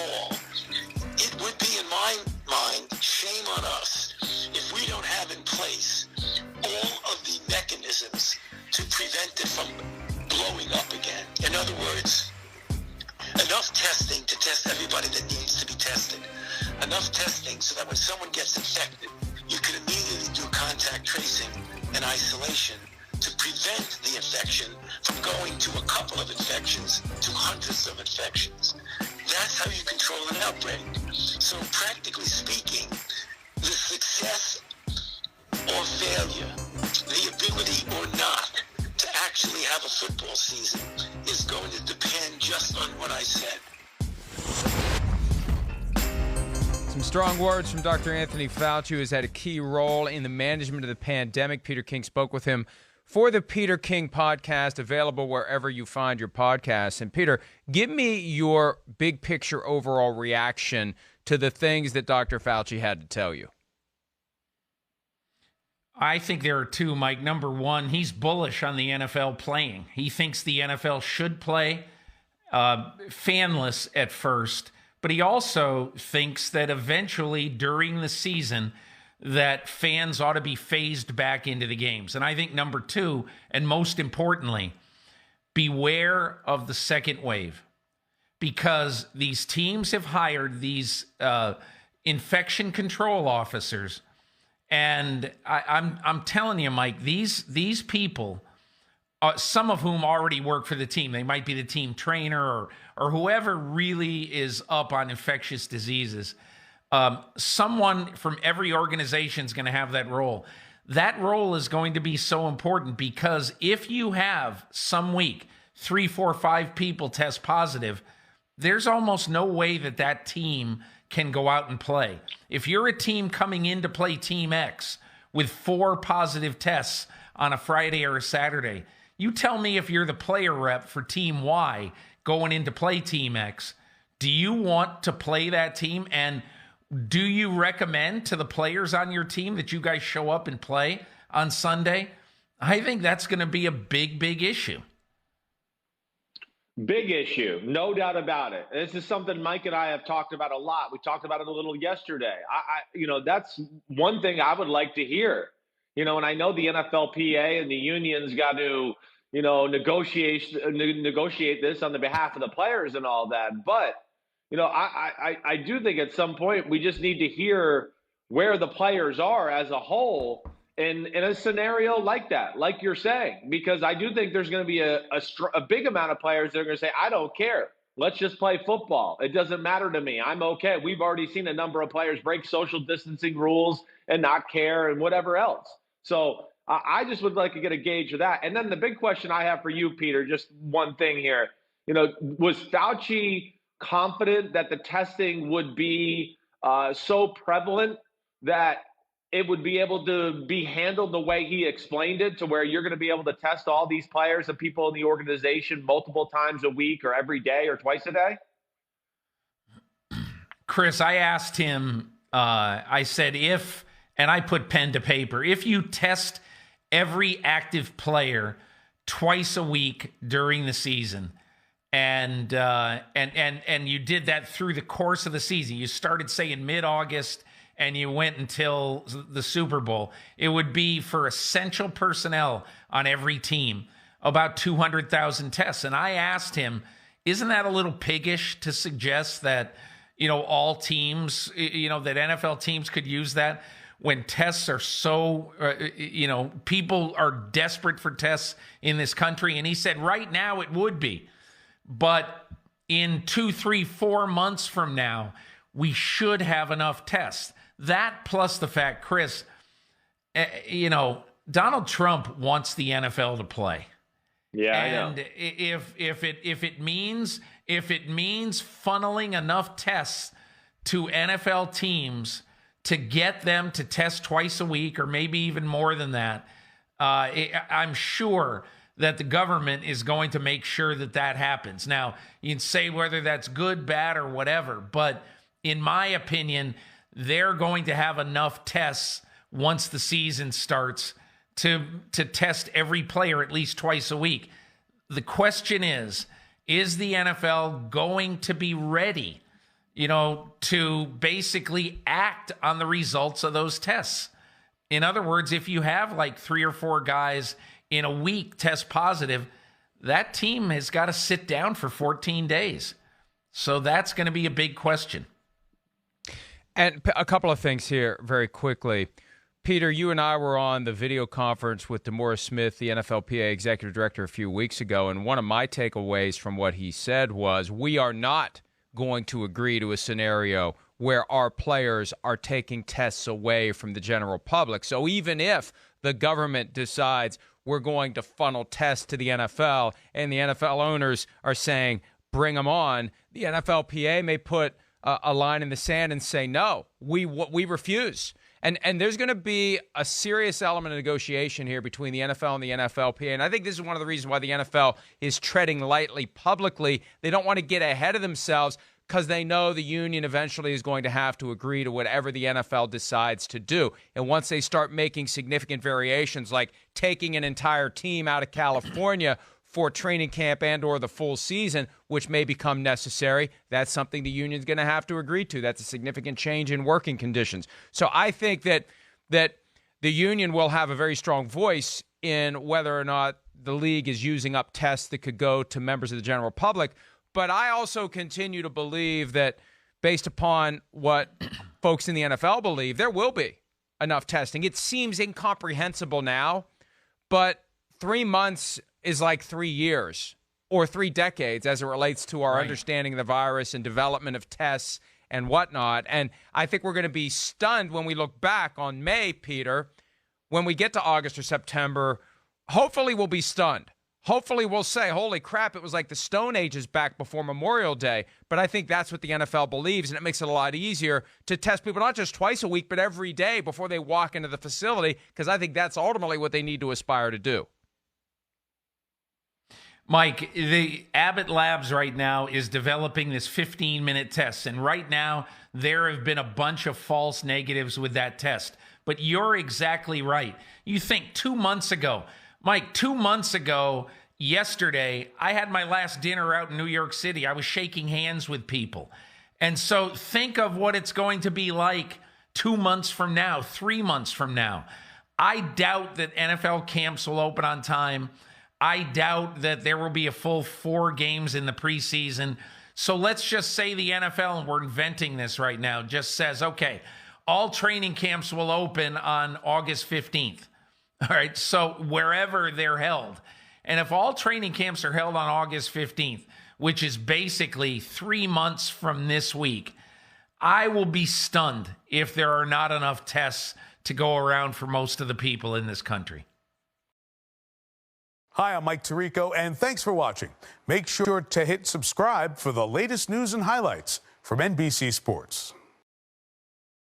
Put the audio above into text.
fall. It would be, in my mind, shame on us if we don't have in place all of the mechanisms to prevent it from blowing up again. In other words, enough testing to test everybody that needs to be tested. Enough testing so that when someone gets infected, you can immediately do contact tracing and isolation to prevent the infection from going to a couple of infections to hundreds of infections. That's how you control an outbreak. So practically speaking, the success or failure, the ability or not to actually have a football season is going to depend just on what I said. Some strong words from Dr. Anthony Fauci, who has had a key role in the management of the pandemic. Peter King spoke with him for the Peter King podcast, available wherever you find your podcasts. And Peter, give me your big picture overall reaction to the things that Dr. Fauci had to tell you. I think there are two, Mike. Number one, he's bullish on the NFL playing. He thinks the NFL should play fanless at first, but he also thinks that eventually during the season that fans ought to be phased back into the games. And I think number two, and most importantly, beware of the second wave, because these teams have hired these infection control officers. And I'm telling you, Mike, these people, some of whom already work for the team, they might be the team trainer or whoever really is up on infectious diseases. Someone from every organization is going to have that role. That role is going to be so important because if you have some week 3, 4, 5 people test positive, there's almost no way that team can go out and play. If you're a team coming in to play Team X with 4 positive tests on a Friday or a Saturday, you tell me if you're the player rep for Team Y going in to play Team X, do you want to play that team? And do you recommend to the players on your team that you guys show up and play on Sunday? I think that's going to be a big, big issue. Big issue, no doubt about it. This is something Mike and I have talked about a lot. We talked about it a little yesterday. That's one thing I would like to hear. And I know the NFLPA and the unions got to, negotiate this on the behalf of the players and all that. But, I do think at some point we just need to hear where the players are as a whole in a scenario like that, like you're saying, because I do think there's going to be a big amount of players that are going to say, I don't care. Let's just play football. It doesn't matter to me. I'm okay. We've already seen a number of players break social distancing rules and not care and whatever else. So I just would like to get a gauge of that. And then the big question I have for you, Peter, just one thing here. Was Fauci confident that the testing would be so prevalent that it would be able to be handled the way he explained it, to where you're going to be able to test all these players and people in the organization multiple times a week or every day or twice a day? Chris, I asked him, I said, and I put pen to paper, if you test every active player twice a week during the season, and you did that through the course of the season, you started, say, in mid-August, and you went until the Super Bowl, it would be for essential personnel on every team, about 200,000 tests. And I asked him, isn't that a little piggish to suggest that, all teams, that NFL teams could use that when tests are so, people are desperate for tests in this country? And he said, right now it would be. But in 2, 3, 4 months from now, we should have enough tests. That plus the fact, Chris, Donald Trump wants the NFL to play. Yeah, and I know. if it means funneling enough tests to NFL teams to get them to test twice a week, or maybe even more than that, I'm sure that the government is going to make sure that happens. Now, you can say whether that's good, bad, or whatever, but in my opinion, they're going to have enough tests once the season starts to test every player at least twice a week. The question is the NFL going to be ready to basically act on the results of those tests. In other words, if you have like 3 or 4 guys in a week test positive, that team has got to sit down for 14 days. So that's going to be a big question. And a couple of things here very quickly. Peter, you and I were on the video conference with DeMaurice Smith, the NFLPA executive director, a few weeks ago, and one of my takeaways from what he said was we are not going to agree to a scenario where our players are taking tests away from the general public. So even if the government decides we're going to funnel tests to the NFL and the NFL owners are saying bring them on, the NFLPA may put a line in the sand and say, no, we refuse. And there's going to be a serious element of negotiation here between the NFL and the NFLPA. And I think this is one of the reasons why the NFL is treading lightly publicly. They don't want to get ahead of themselves because they know the union eventually is going to have to agree to whatever the NFL decides to do. And once they start making significant variations, like taking an entire team out of California for training camp and or the full season, which may become necessary, that's something the union's going to have to agree to. That's a significant change in working conditions. So I think that the union will have a very strong voice in whether or not the league is using up tests that could go to members of the general public. But I also continue to believe that based upon what folks in the NFL believe, there will be enough testing. It seems incomprehensible now, but 3 months is like 3 years or 3 decades as it relates to our understanding of the virus and development of tests and whatnot. And I think we're going to be stunned when we look back on May, Peter, when we get to August or September. Hopefully we'll be stunned. Hopefully we'll say, holy crap, it was like the Stone Ages back before Memorial Day. But I think that's what the NFL believes, and it makes it a lot easier to test people not just twice a week, but every day before they walk into the facility, because I think that's ultimately what they need to aspire to do. Mike, the Abbott Labs right now is developing this 15-minute test, and right now there have been a bunch of false negatives with that test. But you're exactly right. You think 2 months ago, Mike, 2 months ago, yesterday, I had my last dinner out in New York City. I was shaking hands with people. And so think of what it's going to be like 2 months from now, 3 months from now. I doubt that NFL camps will open on time. I doubt that there will be a full 4 games in the preseason. So let's just say the NFL, and we're inventing this right now, just says, okay, all training camps will open on August 15th. All right, so wherever they're held. And if all training camps are held on August 15th, which is basically 3 months from this week, I will be stunned if there are not enough tests to go around for most of the people in this country. Hi, I'm Mike Tirico, and thanks for watching. Make sure to hit subscribe for the latest news and highlights from NBC Sports.